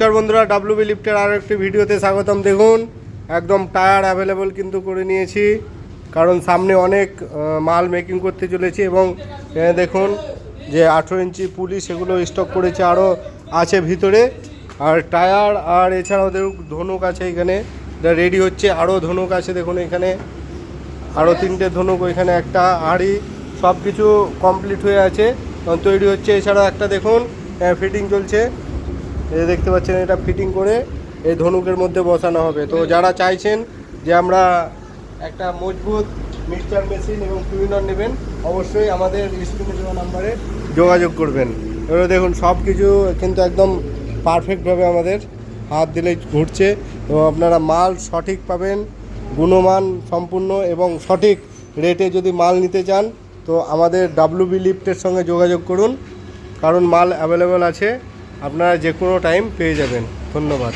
নমস্কার বন্ধুরা, ডাব্লিউবি লিফটের আরও একটি ভিডিওতে স্বাগতম। দেখুন একদম টায়ার অ্যাভেলেবল কিন্তু করে নিয়েছি, কারণ সামনে অনেক মাল মেকিং করতে চলেছি। এবং দেখুন যে 18 ইঞ্চি পুলি সেগুলো স্টক করেছে, আরও আছে ভিতরে। আর টায়ার আর এছাড়াও দেখুন ধনুক আছে এখানে, এটা রেডি হচ্ছে। আরও ধনুক আছে দেখুন এখানে, আরও 3টে ধনুক, ওইখানে একটা হাঁড়ি, সব কিছু কমপ্লিট হয়ে আছে, তৈরি হচ্ছে। এছাড়াও একটা দেখুন ফিটিং চলছে, এই দেখতে পাচ্ছেন, এটা ফিটিং করে এই ধনুকের মধ্যে বসানো হবে। তো যারা চাইছেন যে আমরা একটা মজবুত মিক্সচার মেশিন এবং টুইনার নেবেন, অবশ্যই আমাদের স্ক্রিনে দেওয়া নাম্বারে যোগাযোগ করবেন। এবারে দেখুন সব কিছু কিন্তু একদম পারফেক্টভাবে আমাদের হাত দিলেই ঘুরছে, এবং আপনারা মাল সঠিক পাবেন, গুণমান সম্পূর্ণ এবং সঠিক রেটে। যদি মাল নিতে চান তো আমাদের ডাব্লিউবি লিফটের সঙ্গে যোগাযোগ করুন, কারণ মাল অ্যাভেলেবেল আছে, আপনারা যে কোনো টাইম পেয়ে যাবেন। ধন্যবাদ।